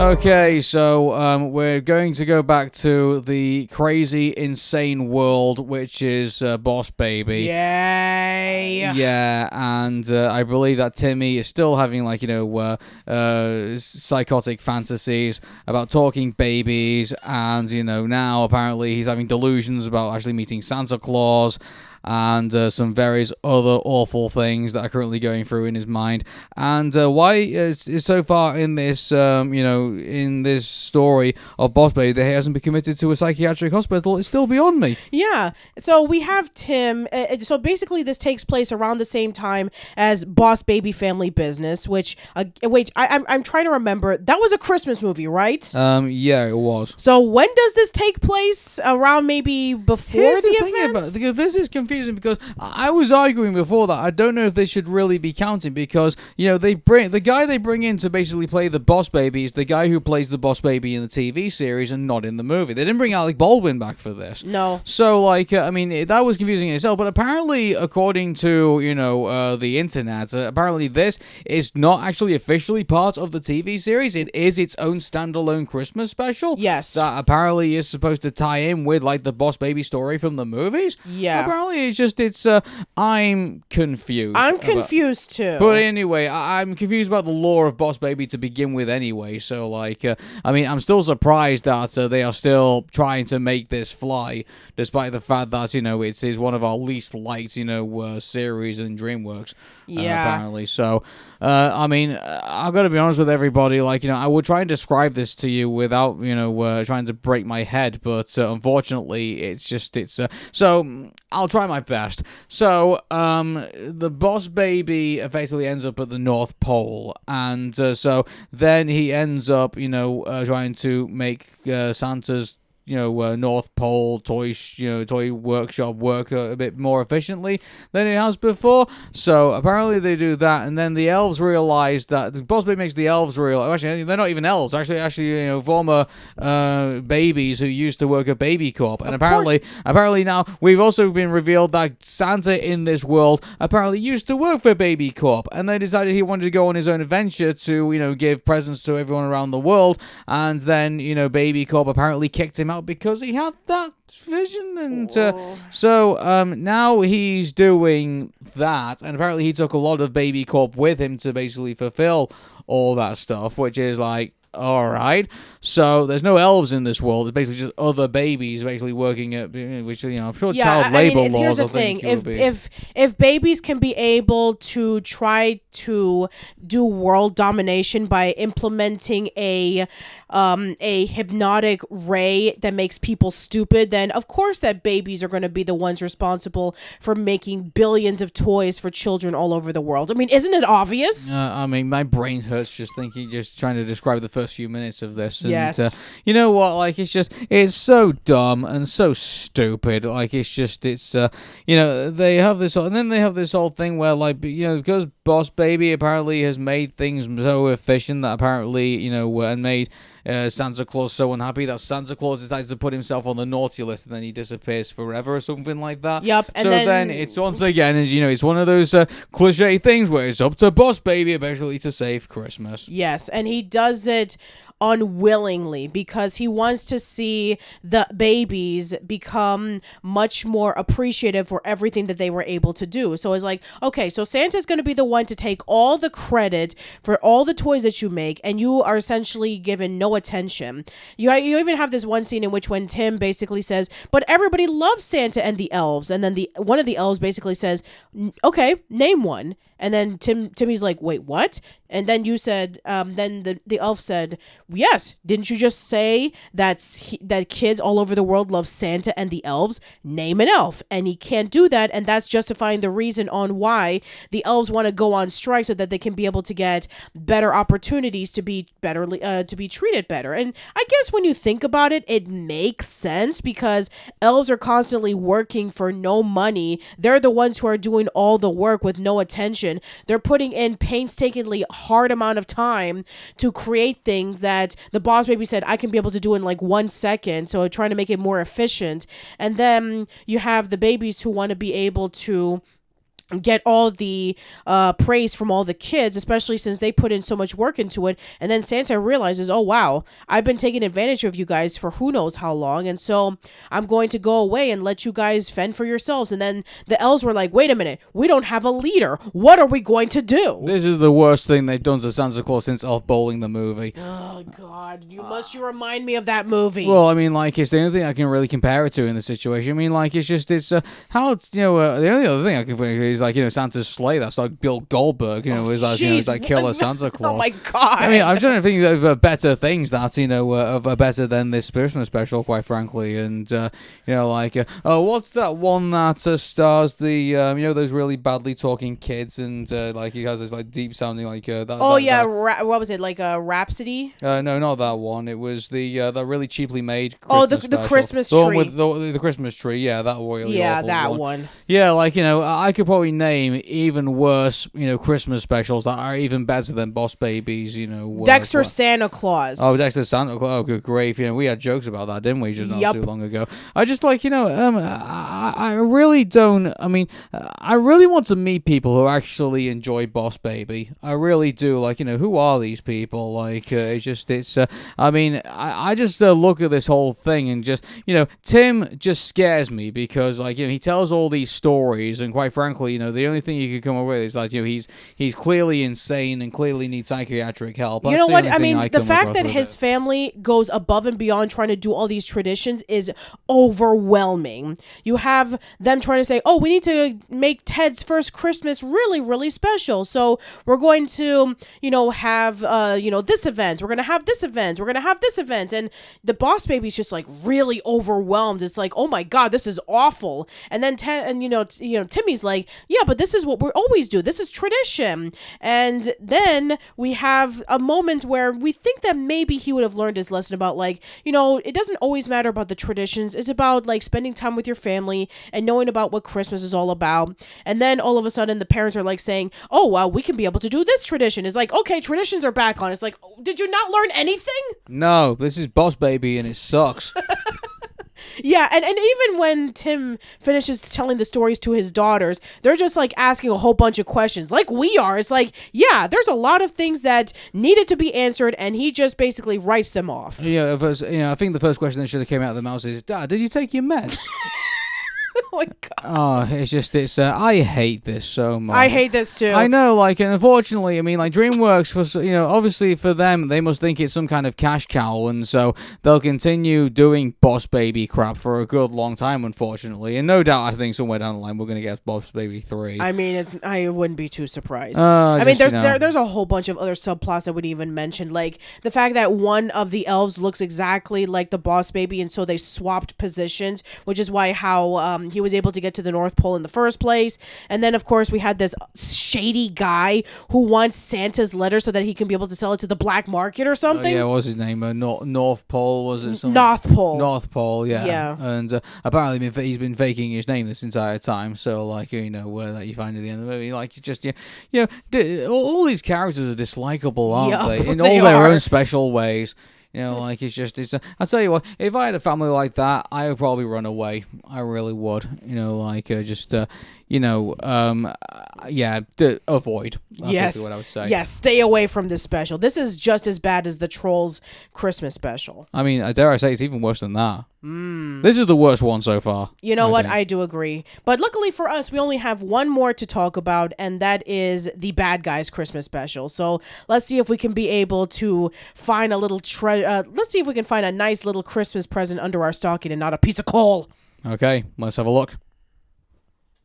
Okay, so we're going to go back to the crazy, insane world, which is Boss Baby. Yay! Yeah, and I believe that Timmy is still having, like, psychotic fantasies about talking babies, and, now apparently he's having delusions about actually meeting Santa Claus, and some various other awful things that are currently going through in his mind. And why so far in this, in this story of Boss Baby, that he hasn't been committed to a psychiatric hospital, it's still beyond me. Yeah. So we have Tim. So basically, this takes place around the same time as Boss Baby Family Business, which, wait, I'm trying to remember. That was a Christmas movie, right? Yeah, it was. So when does this take place? Around maybe before Here's the thing event? because this is confusing, because I was arguing before that I don't know if they should really be counting, because the guy they bring in to basically play the Boss Baby is the guy who plays the Boss Baby in the TV series and not in the movie. They didn't bring Alec Baldwin back for this. No. So that was confusing in itself. But apparently, according to the internet, apparently this is not actually officially part of the TV series. It is its own standalone Christmas special. Yes. That apparently is supposed to tie in with like the Boss Baby story from the movies. Yeah. Apparently, I'm confused. I'm confused too. But anyway, I'm confused about the lore of Boss Baby to begin with anyway. So, I'm still surprised that they are still trying to make this fly, despite the fact that, it is one of our least liked, series in DreamWorks. Apparently. So, I've got to be honest with everybody. I would try and describe this to you without, trying to break my head. But unfortunately, so I'll try my best. So, the Boss Baby effectively ends up at the North Pole. And so then he ends up, trying to make Santa's North Pole toy workshop work a bit more efficiently than it has before. So apparently they do that, and then the elves realize that the Boss Baby makes the elves realize. Actually, they're not even elves. Actually, former babies who used to work at Baby Corp. And apparently now we've also been revealed that Santa in this world apparently used to work for Baby Corp, and they decided he wanted to go on his own adventure to give presents to everyone around the world, and then Baby Corp apparently kicked him out because he had that vision, and so now he's doing that, and apparently he took a lot of Baby Corp with him to basically fulfill all that stuff, which is like, alright, so there's no elves in this world. It's basically just other babies basically working at, which, I'm sure child labor laws. Here's the thing: if babies can be able to try to do world domination by implementing a hypnotic ray that makes people stupid, then of course that babies are going to be the ones responsible for making billions of toys for children all over the world. Isn't it obvious? My brain hurts just trying to describe the first few minutes of this. And, yes. You know what? It's so dumb and so stupid. They have this, and then they have this whole thing where, because Boss Baby apparently has made things so efficient that apparently, and made Santa Claus so unhappy that Santa Claus decides to put himself on the naughty list, and then he disappears forever or something like that. Yep. And so then it's once again, it's one of those cliche things where it's up to Boss Baby eventually to save Christmas. Yes, and he does it unwillingly because he wants to see the babies become much more appreciative for everything that they were able to do. So it's like, okay, so Santa's going to be the one to take all the credit for all the toys that you make, and you are essentially given no attention. You even have this one scene in which when Tim basically says, but everybody loves Santa and the elves, and then one of the elves basically says, okay, name one. And then Timmy's like, wait, what? And then you said, then the elf said, yes, didn't you just say that kids all over the world love Santa and the elves? Name an elf. And he can't do that, and that's justifying the reason on why the elves want to go on strike so that they can be able to get better opportunities to be treated better. And I guess when you think about it, it makes sense because elves are constantly working for no money. They're the ones who are doing all the work with no attention. They're putting in painstakingly hard amount of time to create things that the Boss Baby said I can be able to do in like 1 second. So trying to make it more efficient. And then you have the babies who want to be able to get all the praise from all the kids, especially since they put in so much work into it. And then Santa realizes, oh wow, I've been taking advantage of you guys for who knows how long, and so I'm going to go away and let you guys fend for yourselves. And then the elves were like, wait a minute, we don't have a leader, what are we going to do? This is the worst thing they've done to Santa Claus since Elf Bowling the movie. Oh god, you remind me of that movie. Well, I mean, like, it's the only thing I can really compare it to in the situation. I mean, like, it's how it's, the only other thing I can think is, like, Santa's sleigh. That's like Bill Goldberg, is like killer Santa Claus. Oh my god. I mean, I'm trying to think of better things that, of better than this Christmas special, quite frankly. And, what's that one that stars the, those really badly talking kids, and, like, he has this, like, deep sounding, like, what was it, like a Rhapsody? No, not that one. It was the really cheaply made Christmas special. The Christmas the tree. One with the Christmas tree, yeah, that really yeah, awful that one. Yeah, like, I could probably name even worse, Christmas specials that are even better than Boss Babies, Dexter Santa Claus. Oh, Dexter Santa Claus. Oh, good grief. We had jokes about that, didn't we, just not too long ago. I just, like, I really don't, I really want to meet people who actually enjoy Boss Baby. I really do. Like, who are these people? Like, I just look at this whole thing and just, Tim just scares me because, like, he tells all these stories, and quite frankly, the only thing you can come up with is, like, he's clearly insane and clearly needs psychiatric help. That's what? I mean, the fact that his family goes above and beyond trying to do all these traditions is overwhelming. You have them trying to say, oh, we need to make Ted's first Christmas really, really special. So we're going to, have, this event. We're going to have this event. We're going to have this event. And the Boss Baby's just, like, really overwhelmed. It's like, oh my God, this is awful. And then Timmy's like, yeah, but this is what we always do. This is tradition. And then we have a moment where we think that maybe he would have learned his lesson about, like, it doesn't always matter about the traditions. It's about, like, spending time with your family and knowing about what Christmas is all about. And then all of a sudden the parents are, like, saying, oh, well, we can be able to do this tradition. It's like, okay, traditions are back on. It's like, oh, did you not learn anything? No, this is Boss Baby and it sucks. Yeah, and even when Tim finishes telling the stories to his daughters, they're just, like, asking a whole bunch of questions, like we are. It's like, yeah, there's a lot of things that needed to be answered, and he just basically writes them off. Yeah, I think the first question that should have came out of the mouth is, Dad, did you take your meds? Oh my God. Oh, I hate this so much. I hate this too. I know, like, and unfortunately, like, DreamWorks, obviously for them, they must think it's some kind of cash cow, and so they'll continue doing Boss Baby crap for a good long time, unfortunately. And no doubt, I think somewhere down the line, we're going to get Boss Baby 3. I mean, I wouldn't be too surprised. There's a whole bunch of other subplots that wouldn't even mention, like the fact that one of the elves looks exactly like the Boss Baby, and so they swapped positions, which is why he was able to get to the North Pole in the first place. And then, of course, we had this shady guy who wants Santa's letter so that he can be able to sell it to the black market or something. Yeah, what was his name? North Pole, was it? Something? North Pole. North Pole, yeah. Yeah. And apparently he's been faking his name this entire time. So, like, that you find at the end of the movie, like, all these characters are dislikable, aren't they? In all their own special ways. I'll tell you what, if I had a family like that, I would probably run away. I really would. Avoid. That's basically what I would say. Yes, stay away from this special. This is just as bad as the Trolls Christmas special. I mean, dare I say, it's even worse than that. This is the worst one so far. You know what? I do agree. But luckily for us, we only have one more to talk about, and that is the Bad Guys Christmas special. So let's see if we can be able to find a little let's see if we can find a nice little Christmas present under our stocking and not a piece of coal. Okay, let's have a look.